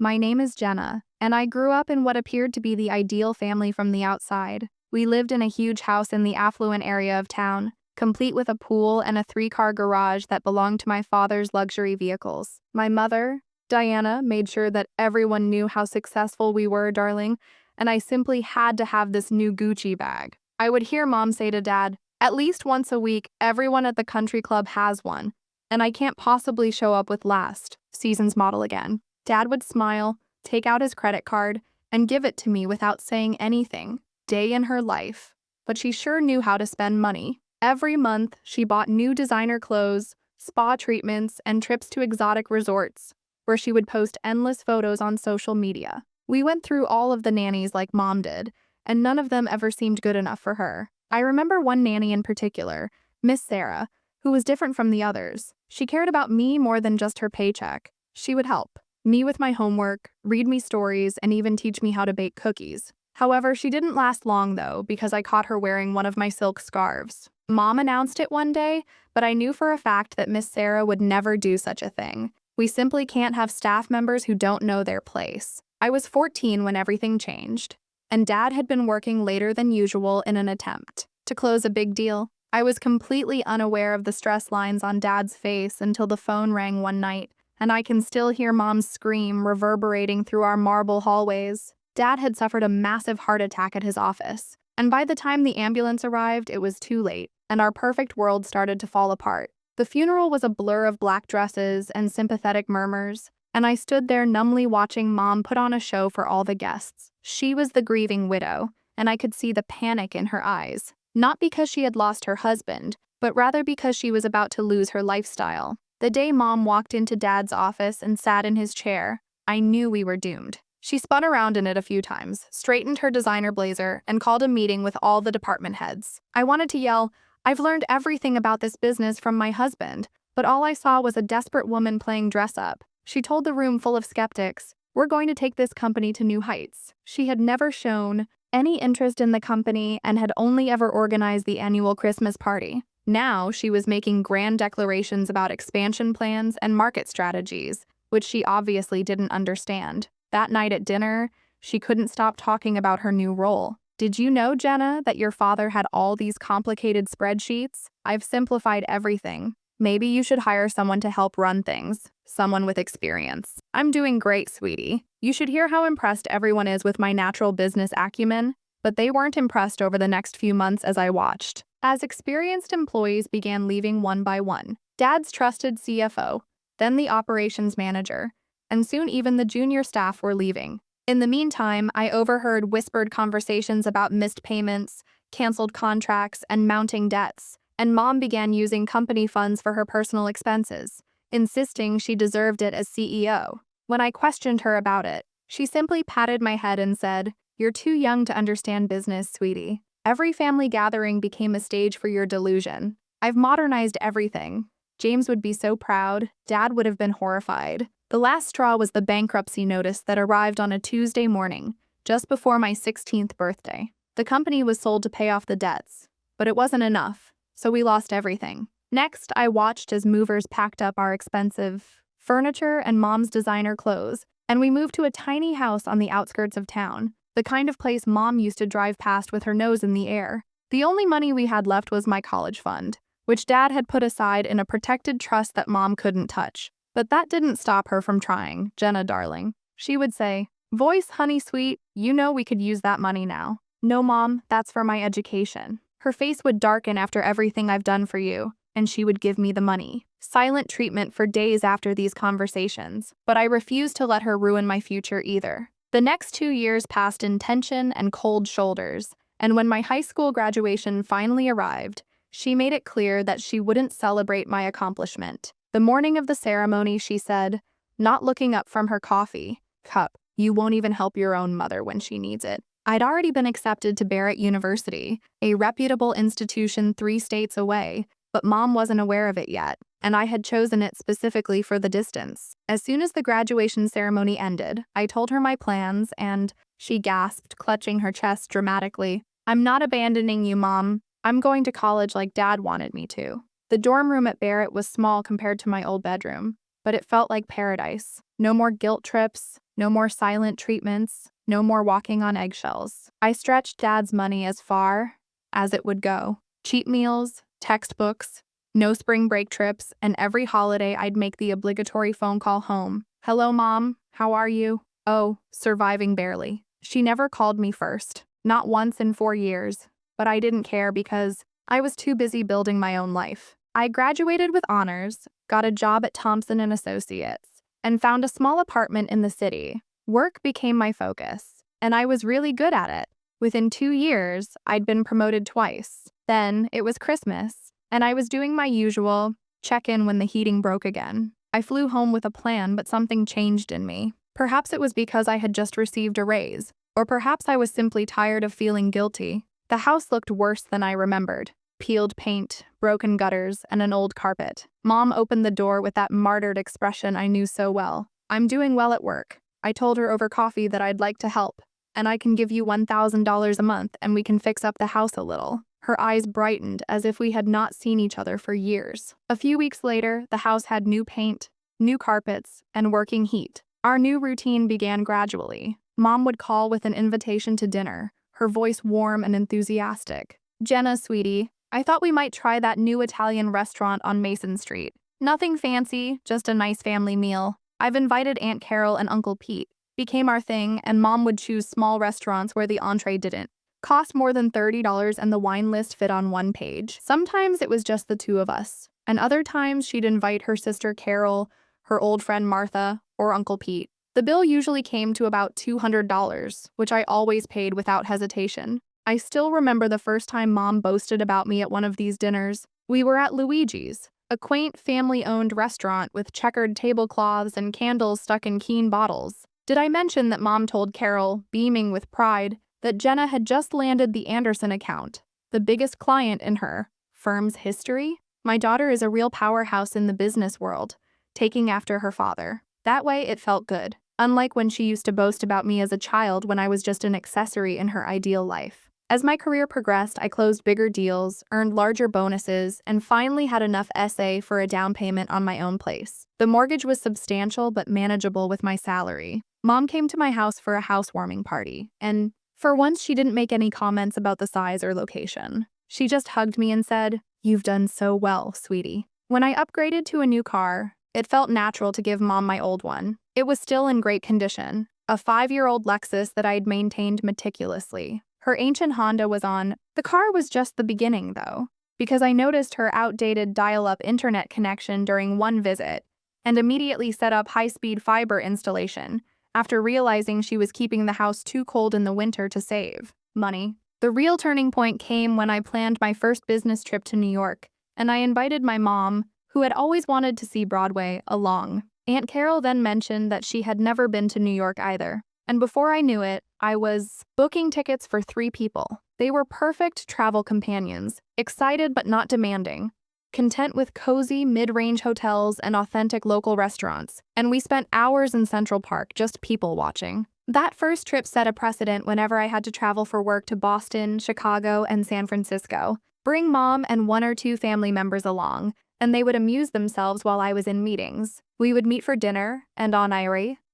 My name is Jenna, and I grew up in what appeared to be the ideal family from the outside. We lived in a huge house in the affluent area of town, complete with a pool and a three-car garage that belonged to my father's luxury vehicles. My mother, Diana, made sure that everyone knew how successful we were, darling, and I simply had to have this new Gucci bag. I would hear Mom say to Dad, "At least once a week, everyone at the country club has one, and I can't possibly show up with last season's model again." Dad would smile, take out his credit card, and give it to me without saying anything. Day in her life. But she sure knew how to spend money. Every month, she bought new designer clothes, spa treatments, and trips to exotic resorts, where she would post endless photos on social media. We went through all of the nannies like Mom did, and none of them ever seemed good enough for her. I remember one nanny in particular, Miss Sarah, who was different from the others. She cared about me more than just her paycheck. She would help me with my homework, read me stories, and even teach me how to bake cookies. However, she didn't last long though, because I caught her wearing one of my silk scarves. Mom announced it one day, but I knew for a fact that Miss Sarah would never do such a thing. We simply can't have staff members who don't know their place. I was 14 when everything changed, and Dad had been working later than usual in an attempt to close a big deal. I was completely unaware of the stress lines on Dad's face until the phone rang one night, and I can still hear Mom's scream reverberating through our marble hallways. Dad had suffered a massive heart attack at his office, and by the time the ambulance arrived, it was too late, and our perfect world started to fall apart. The funeral was a blur of black dresses and sympathetic murmurs, and I stood there numbly watching Mom put on a show for all the guests. She was the grieving widow, and I could see the panic in her eyes, not because she had lost her husband, but rather because she was about to lose her lifestyle. The day Mom walked into Dad's office and sat in his chair, I knew we were doomed. She spun around in it a few times, straightened her designer blazer, and called a meeting with all the department heads. I wanted to yell, "I've learned everything about this business from my husband," but all I saw was a desperate woman playing dress-up. She told the room full of skeptics, "We're going to take this company to new heights." She had never shown any interest in the company and had only ever organized the annual Christmas party. Now she was making grand declarations about expansion plans and market strategies, which she obviously didn't understand. That night at dinner, she couldn't stop talking about her new role. "Did you know, Jenna, that your father had all these complicated spreadsheets? I've simplified everything. Maybe you should hire someone to help run things, someone with experience." "I'm doing great, sweetie. You should hear how impressed everyone is with my natural business acumen." But they weren't impressed over the next few months as I watched. As experienced employees began leaving one by one, Dad's trusted CFO, then the operations manager, and soon even the junior staff were leaving. In the meantime, I overheard whispered conversations about missed payments, canceled contracts, and mounting debts, and Mom began using company funds for her personal expenses, insisting she deserved it as CEO. When I questioned her about it, she simply patted my head and said, "You're too young to understand business, sweetie. Every family gathering became a stage for your delusion. I've modernized everything." James would be so proud. Dad would have been horrified. The last straw was the bankruptcy notice that arrived on a Tuesday morning, just before my 16th birthday. The company was sold to pay off the debts, but it wasn't enough, so we lost everything. Next, I watched as movers packed up our expensive furniture and Mom's designer clothes, and we moved to a tiny house on the outskirts of town, the kind of place Mom used to drive past with her nose in the air. The only money we had left was my college fund, which Dad had put aside in a protected trust that Mom couldn't touch. But that didn't stop her from trying. "Jenna, darling," she would say, "Voice, honey sweet, you know we could use that money now." "No, Mom, that's for my education." Her face would darken after everything I've done for you, and she would give me the money. Silent treatment for days after these conversations, but I refused to let her ruin my future either. The next 2 years passed in tension and cold shoulders, and when my high school graduation finally arrived, she made it clear that she wouldn't celebrate my accomplishment. The morning of the ceremony, she said, not looking up from her coffee cup, "You won't even help your own mother when she needs it." I'd already been accepted to Barrett University, a reputable institution 3 states away, but Mom wasn't aware of it yet, and I had chosen it specifically for the distance. As soon as the graduation ceremony ended, I told her my plans, and she gasped, clutching her chest dramatically. "I'm not abandoning you, Mom. I'm going to college like Dad wanted me to." The dorm room at Barrett was small compared to my old bedroom, but it felt like paradise. No more guilt trips, no more silent treatments, no more walking on eggshells. I stretched Dad's money as far as it would go. Cheap meals, textbooks, no spring break trips, and every holiday I'd make the obligatory phone call home. "Hello, Mom. How are you?" "Oh, surviving barely." She never called me first. Not once in 4 years. But I didn't care because I was too busy building my own life. I graduated with honors, got a job at Thompson and Associates, and found a small apartment in the city. Work became my focus, and I was really good at it. Within 2 years, I'd been promoted twice. Then it was Christmas, and I was doing my usual check-in when the heating broke again. I flew home with a plan, but something changed in me. Perhaps it was because I had just received a raise, or perhaps I was simply tired of feeling guilty. The house looked worse than I remembered. Peeled paint, broken gutters, and an old carpet. Mom opened the door with that martyred expression I knew so well. "I'm doing well at work." I told her over coffee that I'd like to help, and I can give you $1,000 a month and we can fix up the house a little. Her eyes brightened as if we had not seen each other for years. A few weeks later, the house had new paint, new carpets, and working heat. Our new routine began gradually. Mom would call with an invitation to dinner, her voice warm and enthusiastic. "Jenna, sweetie, I thought we might try that new Italian restaurant on Mason Street. Nothing fancy, just a nice family meal. I've invited Aunt Carol and Uncle Pete." Became our thing, and Mom would choose small restaurants where the entree didn't cost more than $30 and the wine list fit on one page. Sometimes it was just the two of us, and other times she'd invite her sister Carol, her old friend Martha, or Uncle Pete. The bill usually came to about $200, which I always paid without hesitation. I still remember the first time Mom boasted about me at one of these dinners. We were at Luigi's, a quaint family-owned restaurant with checkered tablecloths and candles stuck in Keen bottles. Did I mention that Mom told Carol, beaming with pride, that Jenna had just landed the Anderson account, the biggest client in her firm's history? "My daughter is a real powerhouse in the business world, taking after her father." That way it felt good, unlike when she used to boast about me as a child when I was just an accessory in her ideal life. As my career progressed, I closed bigger deals, earned larger bonuses, and finally had enough SA for a down payment on my own place. The mortgage was substantial but manageable with my salary. Mom came to my house for a housewarming party, and for once she didn't make any comments about the size or location. She just hugged me and said, "You've done so well, sweetie." When I upgraded to a new car, it felt natural to give Mom my old one. It was still in great condition, a 5-year-old Lexus that I'd maintained meticulously. Her ancient Honda was on. The car was just the beginning, though, because I noticed her outdated dial-up internet connection during one visit and immediately set up high-speed fiber installation after realizing she was keeping the house too cold in the winter to save money. The real turning point came when I planned my first business trip to New York, and I invited my mom, who had always wanted to see Broadway, along. Aunt Carol then mentioned that she had never been to New York either, and before I knew it, I was booking tickets for 3 people. They were perfect travel companions, excited but not demanding, content with cozy, mid-range hotels and authentic local restaurants, and we spent hours in Central Park just people-watching. That first trip set a precedent whenever I had to travel for work to Boston, Chicago, and San Francisco. Bring Mom and 1 or 2 family members along, and they would amuse themselves while I was in meetings. We would meet for dinner, and on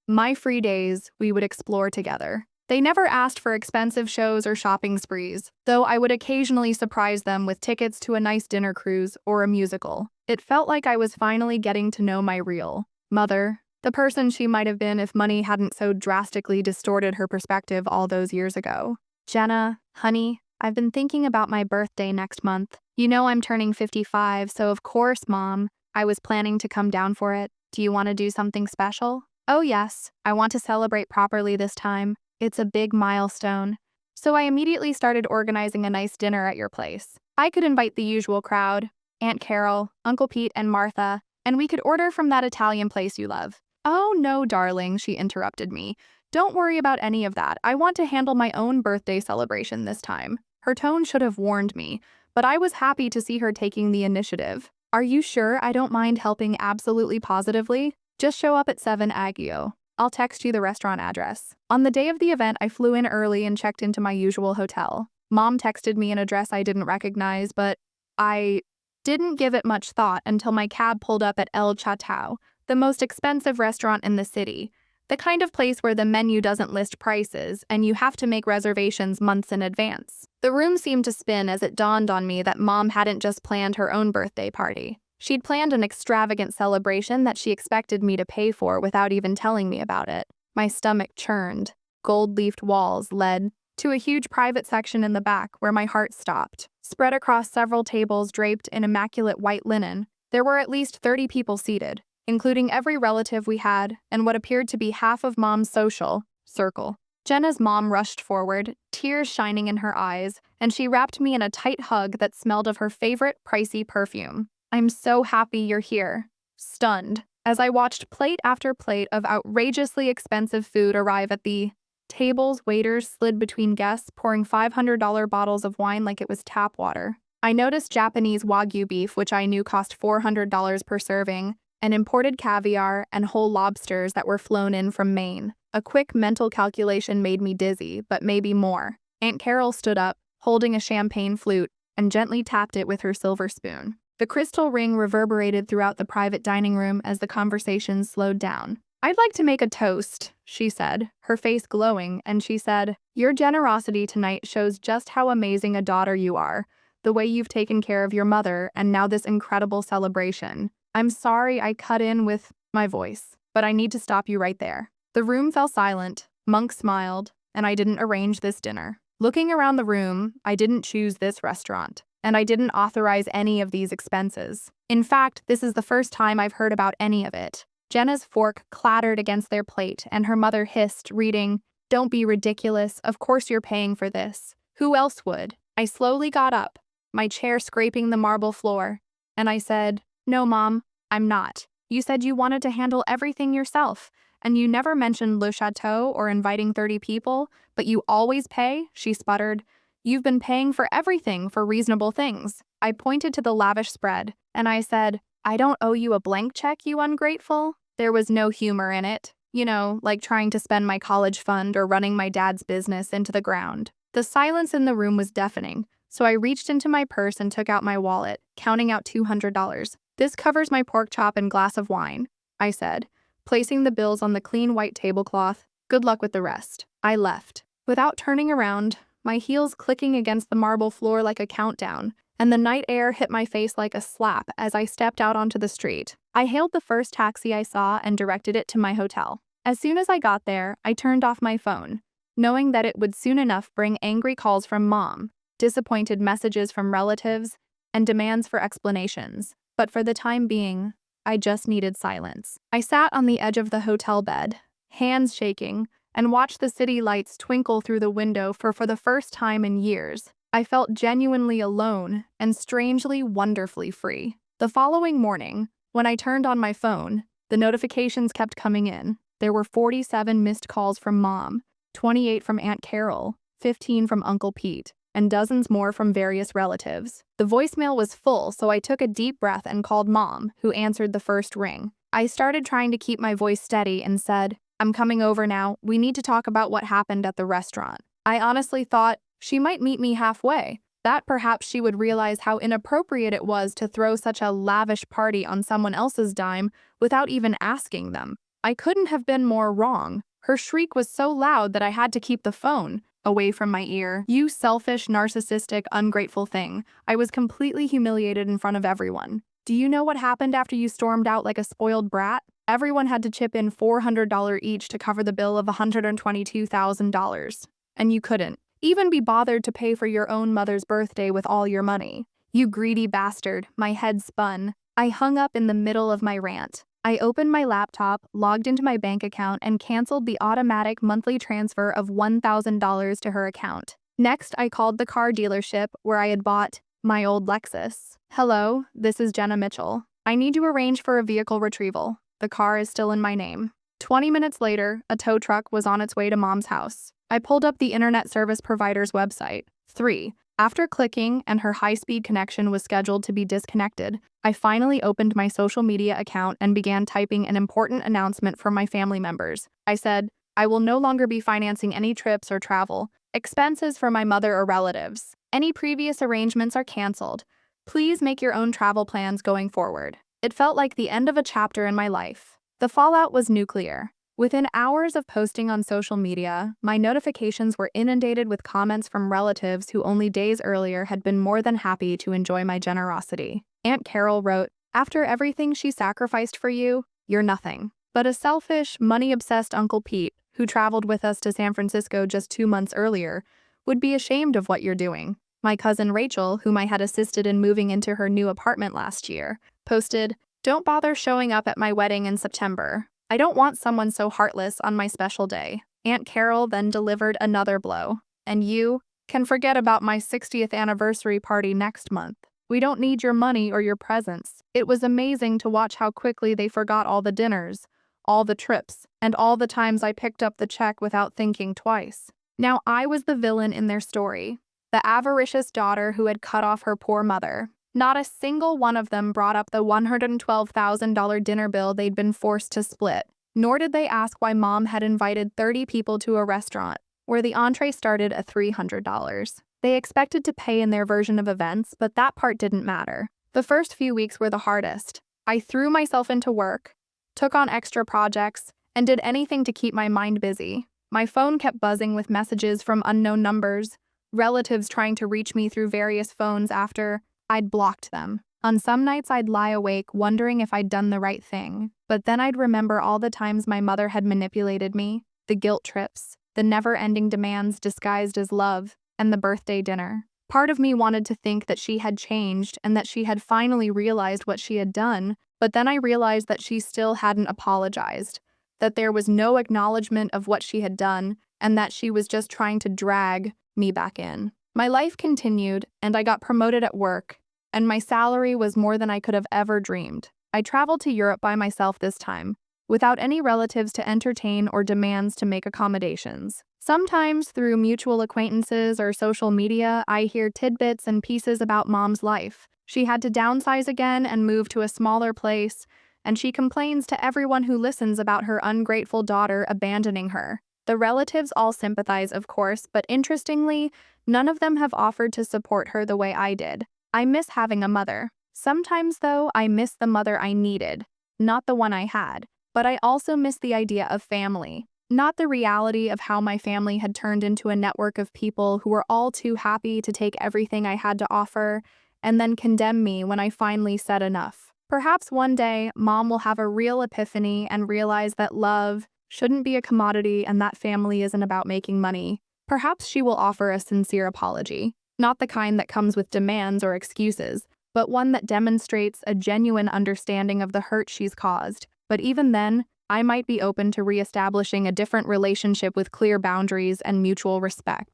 my free days, we would explore together. They never asked for expensive shows or shopping sprees, though I would occasionally surprise them with tickets to a nice dinner cruise or a musical. It felt like I was finally getting to know my real mother, the person she might have been if money hadn't so drastically distorted her perspective all those years ago. "Jenna, honey, I've been thinking about my birthday next month. You know I'm turning 55, so of course, Mom, I was planning to come down for it. Do you want to do something special?" "Oh yes, I want to celebrate properly this time. It's a big milestone." So I immediately started organizing a nice dinner at your place. I could invite the usual crowd, Aunt Carol, Uncle Pete, and Martha, and we could order from that Italian place you love. "Oh no, darling," she interrupted me. "Don't worry about any of that. I want to handle my own birthday celebration this time." Her tone should have warned me, but I was happy to see her taking the initiative. "Are you sure I don't mind helping absolutely positively? Just show up at 7 Agio. I'll text you the restaurant address." On the day of the event, I flew in early and checked into my usual hotel. Mom texted me an address I didn't recognize, but I didn't give it much thought until my cab pulled up at El Chatao, the most expensive restaurant in the city, the kind of place where the menu doesn't list prices and you have to make reservations months in advance. The room seemed to spin as it dawned on me that Mom hadn't just planned her own birthday party. She'd planned an extravagant celebration that she expected me to pay for without even telling me about it. My stomach churned. Gold-leafed walls led to a huge private section in the back where my heart stopped. Spread across several tables draped in immaculate white linen, there were at least 30 people seated, including every relative we had and what appeared to be half of Mom's social circle. Jenna's mom rushed forward, tears shining in her eyes, and she wrapped me in a tight hug that smelled of her favorite pricey perfume. "I'm so happy you're here." Stunned, as I watched plate after plate of outrageously expensive food arrive at the tables, waiters slid between guests, pouring $500 bottles of wine like it was tap water. I noticed Japanese Wagyu beef, which I knew cost $400 per serving, and imported caviar and whole lobsters that were flown in from Maine. A quick mental calculation made me dizzy, but maybe more. Aunt Carol stood up, holding a champagne flute, and gently tapped it with her silver spoon. The crystal ring reverberated throughout the private dining room as the conversation slowed down. "I'd like to make a toast," she said, her face glowing, and she said, "Your generosity tonight shows just how amazing a daughter you are, the way you've taken care of your mother, and now this incredible celebration. I'm sorry I cut in with my voice, but I need to stop you right there." The room fell silent, Monk smiled, and I didn't arrange this dinner. Looking around the room, I didn't choose this restaurant, and I didn't authorize any of these expenses. In fact, this is the first time I've heard about any of it. Jenna's fork clattered against their plate, and her mother hissed, reading, "Don't be ridiculous, of course you're paying for this. Who else would?" I slowly got up, my chair scraping the marble floor, and I said, "No, Mom, I'm not. You said you wanted to handle everything yourself, and you never mentioned Le Chateau or inviting 30 people, but you always pay," she sputtered. "You've been paying for everything for reasonable things." I pointed to the lavish spread, and I said, "I don't owe you a blank check, you ungrateful." There was no humor in it, like trying to spend my college fund or running my dad's business into the ground. The silence in the room was deafening, so I reached into my purse and took out my wallet, counting out $200. "This covers my pork chop and glass of wine," I said, placing the bills on the clean white tablecloth. "Good luck with the rest." I left, without turning around, my heels clicking against the marble floor like a countdown, and the night air hit my face like a slap as I stepped out onto the street. I hailed the first taxi I saw and directed it to my hotel. As soon as I got there, I turned off my phone, knowing that it would soon enough bring angry calls from Mom, disappointed messages from relatives, and demands for explanations. But for the time being, I just needed silence. I sat on the edge of the hotel bed, hands shaking, and watched the city lights twinkle through the window for the first time in years. I felt genuinely alone and strangely, wonderfully free. The following morning, when I turned on my phone, the notifications kept coming in. There were 47 missed calls from Mom, 28 from Aunt Carol, 15 from Uncle Pete, and dozens more from various relatives. The voicemail was full, so I took a deep breath and called Mom, who answered the first ring. I started trying to keep my voice steady and said, "I'm coming over now. We need to talk about what happened at the restaurant." I honestly thought she might meet me halfway, that perhaps she would realize how inappropriate it was to throw such a lavish party on someone else's dime without even asking them. I couldn't have been more wrong. Her shriek was so loud that I had to keep the phone away from my ear. "You selfish, narcissistic, ungrateful thing." I was completely humiliated in front of everyone. "Do you know what happened after you stormed out like a spoiled brat? Everyone had to chip in $400 each to cover the bill of $122,000. And you couldn't even be bothered to pay for your own mother's birthday with all your money. You greedy bastard." My head spun. I hung up in the middle of my rant. I opened my laptop, logged into my bank account, and canceled the automatic monthly transfer of $1,000 to her account. Next, I called the car dealership where I had bought my old Lexus. "Hello, this is Jenna Mitchell. I need to arrange for a vehicle retrieval. The car is still in my name." 20 minutes later, a tow truck was on its way to Mom's house. I pulled up the internet service provider's website. 3. After clicking and her high-speed connection was scheduled to be disconnected, I finally opened my social media account and began typing an important announcement for my family members. I said, "I will no longer be financing any trips or travel expenses for my mother or relatives. Any previous arrangements are canceled. Please make your own travel plans going forward." It felt like the end of a chapter in my life. The fallout was nuclear. Within hours of posting on social media, my notifications were inundated with comments from relatives who only days earlier had been more than happy to enjoy my generosity. Aunt Carol wrote, "After everything she sacrificed for you, you're nothing. But a selfish, money-obsessed Uncle Pete, who traveled with us to San Francisco just 2 months earlier, would be ashamed of what you're doing." My cousin Rachel, whom I had assisted in moving into her new apartment last year, posted, "Don't bother showing up at my wedding in September. I don't want someone so heartless on my special day." Aunt Carol then delivered another blow. "And you can forget about my 60th anniversary party next month. We don't need your money or your presents." It was amazing to watch how quickly they forgot all the dinners, all the trips, and all the times I picked up the check without thinking twice. Now I was the villain in their story, the avaricious daughter who had cut off her poor mother. Not a single one of them brought up the $112,000 dinner bill they'd been forced to split, nor did they ask why Mom had invited 30 people to a restaurant, where the entree started at $300. They expected to pay in their version of events, but that part didn't matter. The first few weeks were the hardest. I threw myself into work, took on extra projects, and did anything to keep my mind busy. My phone kept buzzing with messages from unknown numbers, relatives trying to reach me through various phones after I'd blocked them. On some nights I'd lie awake wondering if I'd done the right thing, but then I'd remember all the times my mother had manipulated me, the guilt trips, the never-ending demands disguised as love, and the birthday dinner. Part of me wanted to think that she had changed and that she had finally realized what she had done, but then I realized that she still hadn't apologized, that there was no acknowledgement of what she had done, and that she was just trying to drag me back in. My life continued, and I got promoted at work, and my salary was more than I could have ever dreamed. I traveled to Europe by myself this time, without any relatives to entertain or demands to make accommodations. Sometimes, through mutual acquaintances or social media, I hear tidbits and pieces about Mom's life. She had to downsize again and move to a smaller place, and she complains to everyone who listens about her ungrateful daughter abandoning her. The relatives all sympathize, of course, but interestingly, none of them have offered to support her the way I did. I miss having a mother. Sometimes, though, I miss the mother I needed, not the one I had. But I also miss the idea of family, not the reality of how my family had turned into a network of people who were all too happy to take everything I had to offer and then condemn me when I finally said enough. Perhaps one day, Mom will have a real epiphany and realize that love shouldn't be a commodity and that family isn't about making money. Perhaps she will offer a sincere apology, not the kind that comes with demands or excuses, but one that demonstrates a genuine understanding of the hurt she's caused. But even then, I might be open to reestablishing a different relationship with clear boundaries and mutual respect.